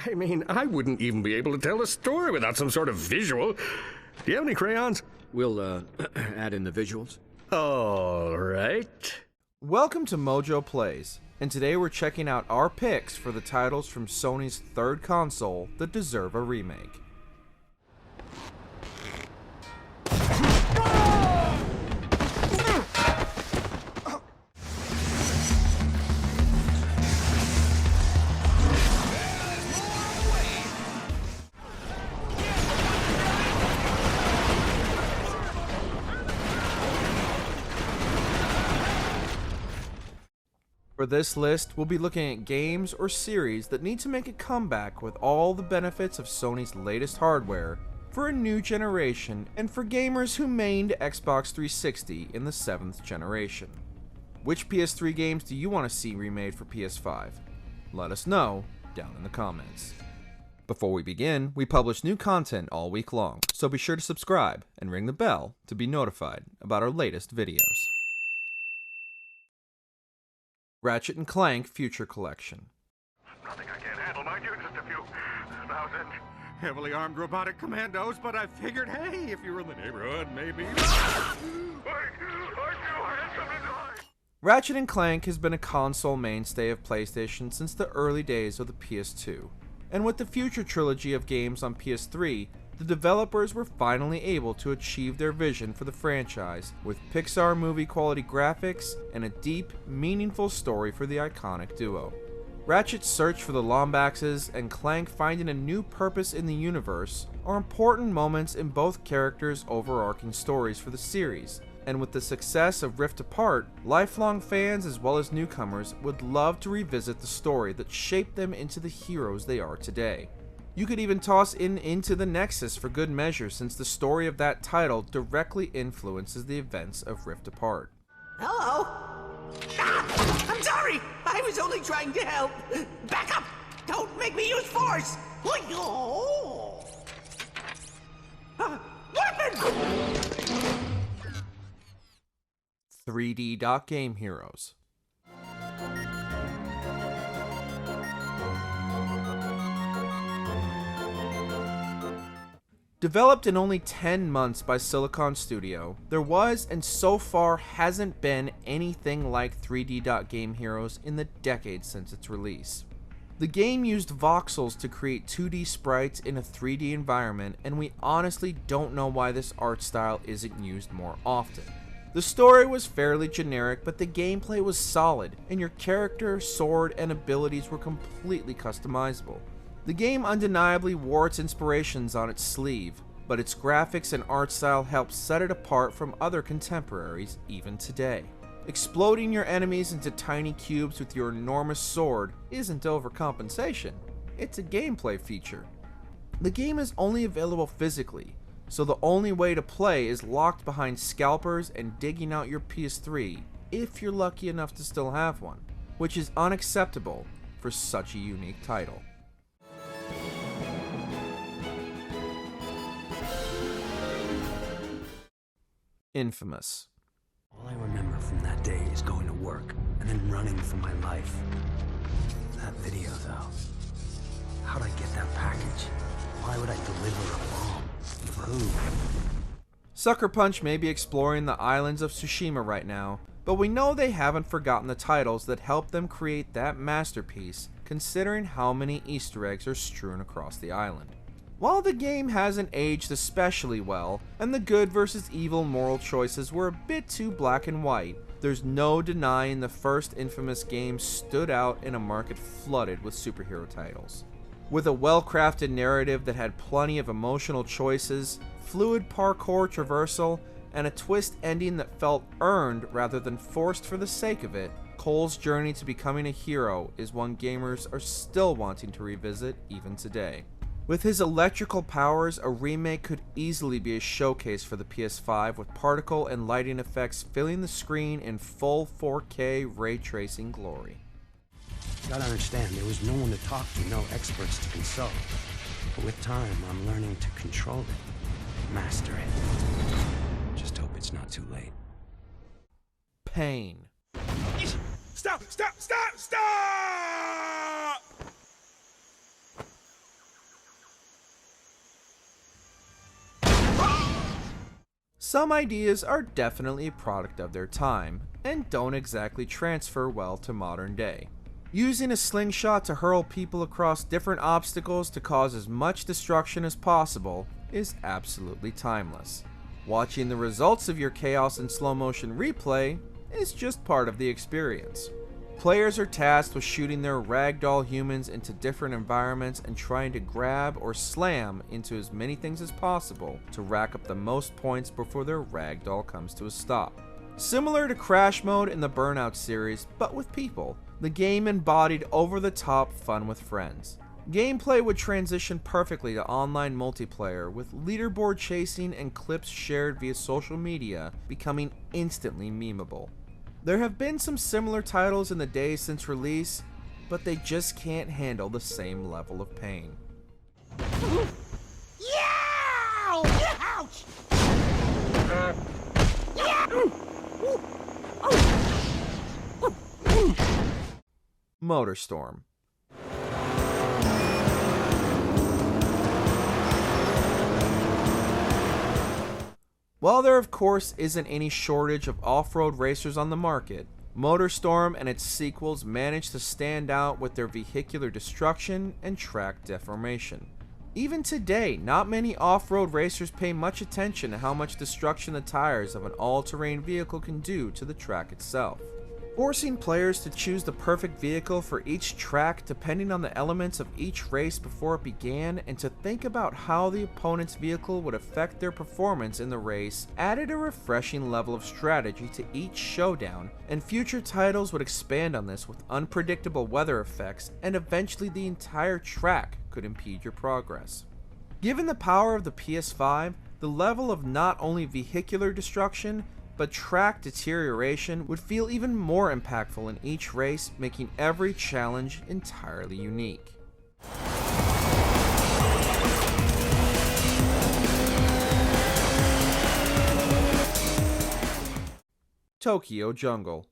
I mean, I wouldn't even be able to tell a story without some sort of visual. Do you have any crayons? We'll, add in the visuals. All right. Welcome to MojoPlays, and today we're checking out our picks for the titles from Sony's third console that deserve a remake. For this list, we'll be looking at games or series that need to make a comeback with all the benefits of Sony's latest hardware for a new generation and for gamers who mained Xbox 360 in the 7th generation. Which PS3 games do you want to see remade for PS5? Let us know down in the comments. Before we begin, we publish new content all week long, so be sure to subscribe and ring the bell to be notified about our latest videos. Ratchet & Clank Future Collection. Nothing I can't handle, mind you, just a few thousand heavily armed robotic commandos, but I figured, hey, if you were in the neighborhood, maybe... Ratchet & Clank has been a console mainstay of PlayStation since the early days of the PS2, and with the Future trilogy of games on PS3, the developers were finally able to achieve their vision for the franchise with Pixar movie quality graphics and a deep, meaningful story for the iconic duo. Ratchet's search for the Lombaxes and Clank finding a new purpose in the universe are important moments in both characters' overarching stories for the series, and with the success of Rift Apart, lifelong fans as well as newcomers would love to revisit the story that shaped them into the heroes they are today. You could even toss Into the Nexus for good measure, since the story of that title directly influences the events of Rift Apart. Hello? Ah, I'm sorry! I was only trying to help! Back up! Don't make me use force! Weapon! 3D Game Heroes. Developed in only 10 months by Silicon Studio, there was and so far hasn't been anything like 3D Game Heroes in the decades since its release. The game used voxels to create 2D sprites in a 3D environment, and we honestly don't know why this art style isn't used more often. The story was fairly generic, but the gameplay was solid, and your character, sword, and abilities were completely customizable. The game undeniably wore its inspirations on its sleeve, but its graphics and art style helped set it apart from other contemporaries even today. Exploding your enemies into tiny cubes with your enormous sword isn't overcompensation, it's a gameplay feature. The game is only available physically, so the only way to play is locked behind scalpers and digging out your PS3 if you're lucky enough to still have one, which is unacceptable for such a unique title. Infamous. All I remember from that day is going to work and then running for my life. That video, though. How'd I get that package? Why would I deliver a bomb? For who? Sucker Punch may be exploring the islands of Tsushima right now, but we know they haven't forgotten the titles that helped them create that masterpiece, considering how many Easter eggs are strewn across the island. While the game hasn't aged especially well, and the good versus evil moral choices were a bit too black and white, there's no denying the first Infamous game stood out in a market flooded with superhero titles. With a well-crafted narrative that had plenty of emotional choices, fluid parkour traversal, and a twist ending that felt earned rather than forced for the sake of it, Cole's journey to becoming a hero is one gamers are still wanting to revisit even today. With his electrical powers, a remake could easily be a showcase for the PS5 with particle and lighting effects filling the screen in full 4K ray tracing glory. You gotta understand, there was no one to talk to, no experts to consult. But with time, I'm learning to control it, master it. Just hope it's not too late. Pain. Stop! Stop! Stop! Stop! Some ideas are definitely a product of their time, and don't exactly transfer well to modern day. Using a slingshot to hurl people across different obstacles to cause as much destruction as possible is absolutely timeless. Watching the results of your chaos in slow motion replay is just part of the experience. Players are tasked with shooting their ragdoll humans into different environments and trying to grab or slam into as many things as possible to rack up the most points before their ragdoll comes to a stop. Similar to Crash Mode in the Burnout series, but with people, the game embodied over-the-top fun with friends. Gameplay would transition perfectly to online multiplayer, with leaderboard chasing and clips shared via social media becoming instantly memeable. There have been some similar titles in the days since release, but they just can't handle the same level of pain. Ouch! Motorstorm. While there of course isn't any shortage of off-road racers on the market, Motorstorm and its sequels managed to stand out with their vehicular destruction and track deformation. Even today, not many off-road racers pay much attention to how much destruction the tires of an all-terrain vehicle can do to the track itself. Forcing players to choose the perfect vehicle for each track depending on the elements of each race before it began, and to think about how the opponent's vehicle would affect their performance in the race added a refreshing level of strategy to each showdown, and future titles would expand on this with unpredictable weather effects, and eventually the entire track could impede your progress. Given the power of the PS5, the level of not only vehicular destruction, but track deterioration would feel even more impactful in each race, making every challenge entirely unique. Tokyo Jungle.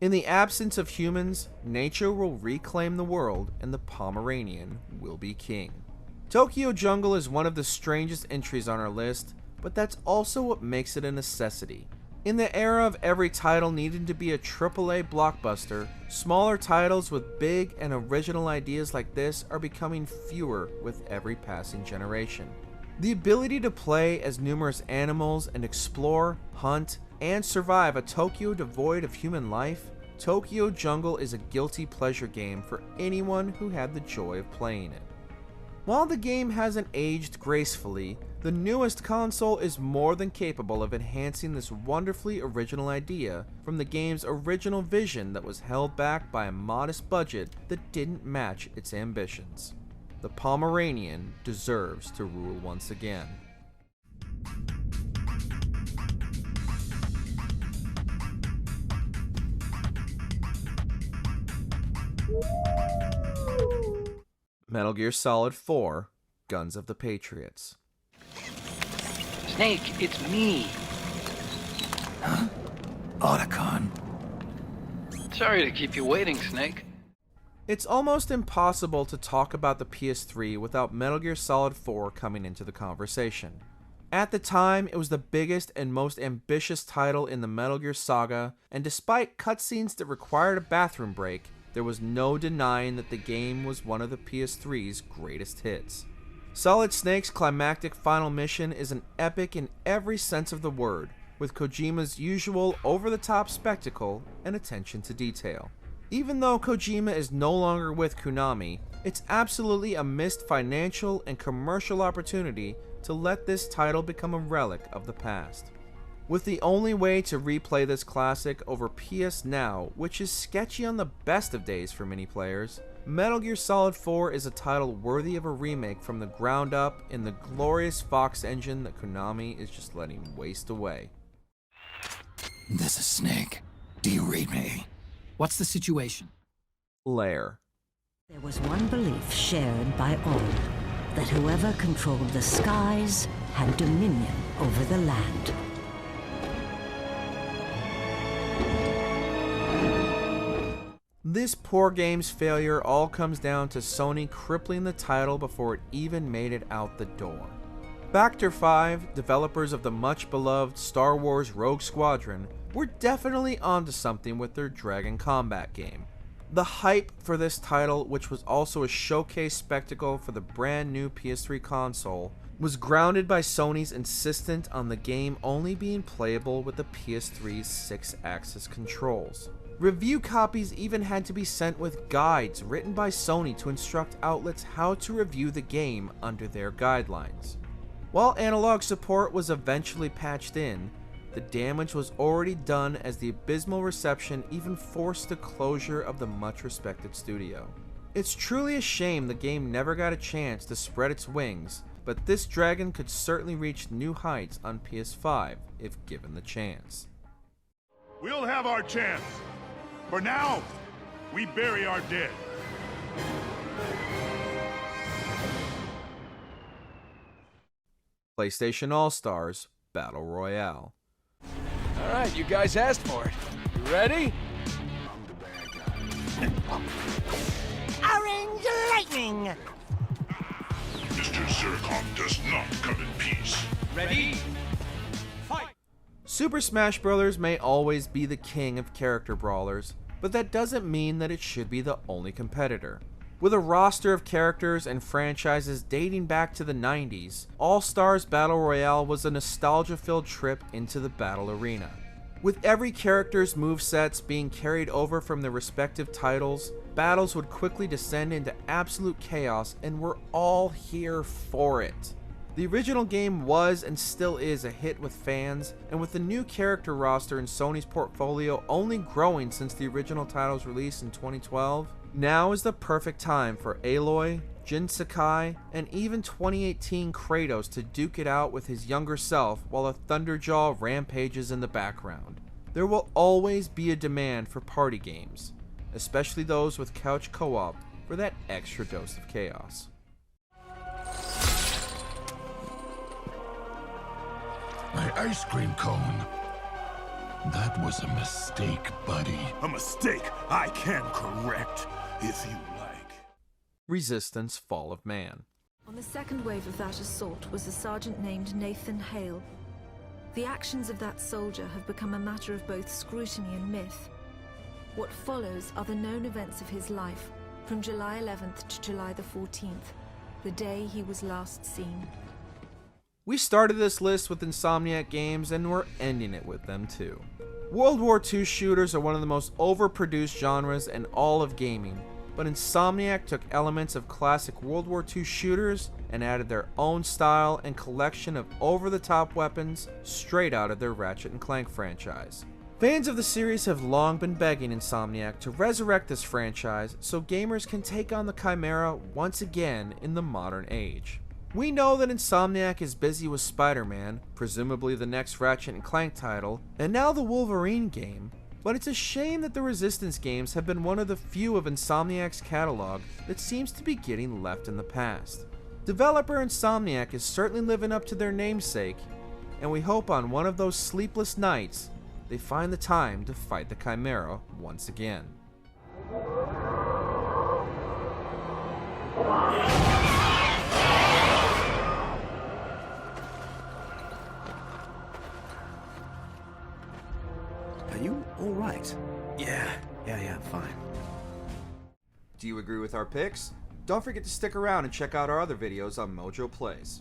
In the absence of humans, nature will reclaim the world and the Pomeranian will be king. Tokyo Jungle is one of the strangest entries on our list, but that's also what makes it a necessity. In the era of every title needing to be a AAA blockbuster, smaller titles with big and original ideas like this are becoming fewer with every passing generation. The ability to play as numerous animals and explore, hunt, and survive a Tokyo devoid of human life, Tokyo Jungle is a guilty pleasure game for anyone who had the joy of playing it. While the game hasn't aged gracefully, the newest console is more than capable of enhancing this wonderfully original idea from the game's original vision that was held back by a modest budget that didn't match its ambitions. The Pomeranian deserves to rule once again. Metal Gear Solid 4: Guns of the Patriots. Snake, it's me. Huh? Otacon. Sorry to keep you waiting, Snake. It's almost impossible to talk about the PS3 without Metal Gear Solid 4 coming into the conversation. At the time, it was the biggest and most ambitious title in the Metal Gear saga, and despite cutscenes that required a bathroom break, there was no denying that the game was one of the PS3's greatest hits. Solid Snake's climactic final mission is an epic in every sense of the word, with Kojima's usual over-the-top spectacle and attention to detail. Even though Kojima is no longer with Konami, it's absolutely a missed financial and commercial opportunity to let this title become a relic of the past. With the only way to replay this classic over PS Now, which is sketchy on the best of days for many players, Metal Gear Solid 4 is a title worthy of a remake from the ground up in the glorious Fox engine that Konami is just letting waste away. This is Snake. Do you read me? What's the situation? Lair. There was one belief shared by all, that whoever controlled the skies had dominion over the land. This poor game's failure all comes down to Sony crippling the title before it even made it out the door. Factor 5, developers of the much beloved Star Wars Rogue Squadron, were definitely onto something with their Dragon Combat game. The hype for this title, which was also a showcase spectacle for the brand new PS3 console, was grounded by Sony's insistence on the game only being playable with the PS3's 6-axis controls. Review copies even had to be sent with guides written by Sony to instruct outlets how to review the game under their guidelines. While analog support was eventually patched in, the damage was already done as the abysmal reception even forced the closure of the much-respected studio. It's truly a shame the game never got a chance to spread its wings, but this dragon could certainly reach new heights on PS5 if given the chance. We'll have our chance. For now, we bury our dead. PlayStation All-Stars Battle Royale. Alright, you guys asked for it. You ready? Orange lightning! Mr. Zircon does not come in peace. Ready? Super Smash Bros. May always be the king of character brawlers, but that doesn't mean that it should be the only competitor. With a roster of characters and franchises dating back to the 90s, All-Stars Battle Royale was a nostalgia-filled trip into the battle arena. With every character's movesets being carried over from their respective titles, battles would quickly descend into absolute chaos, and we're all here for it. The original game was and still is a hit with fans, and with the new character roster in Sony's portfolio only growing since the original title's release in 2012, now is the perfect time for Aloy, Jin Sakai, and even 2018 Kratos to duke it out with his younger self while a Thunderjaw rampages in the background. There will always be a demand for party games, especially those with couch co-op for that extra dose of chaos. My ice cream cone. That was a mistake, buddy. A mistake I can correct, if you like. Resistance Fall of Man. On the second wave of that assault was a sergeant named Nathan Hale. The actions of that soldier have become a matter of both scrutiny and myth. What follows are the known events of his life, from July 11th to July the 14th, the day he was last seen. We started this list with Insomniac games, and we're ending it with them too. World War II shooters are one of the most overproduced genres in all of gaming, but Insomniac took elements of classic World War II shooters and added their own style and collection of over-the-top weapons straight out of their Ratchet & Clank franchise. Fans of the series have long been begging Insomniac to resurrect this franchise so gamers can take on the Chimera once again in the modern age. We know that Insomniac is busy with Spider-Man, presumably the next Ratchet & Clank title, and now the Wolverine game, but it's a shame that the Resistance games have been one of the few of Insomniac's catalog that seems to be getting left in the past. Developer Insomniac is certainly living up to their namesake, and we hope on one of those sleepless nights they find the time to fight the Chimera once again. Are you all right? Yeah, fine. Do you agree with our picks? Don't forget to stick around and check out our other videos on MojoPlays.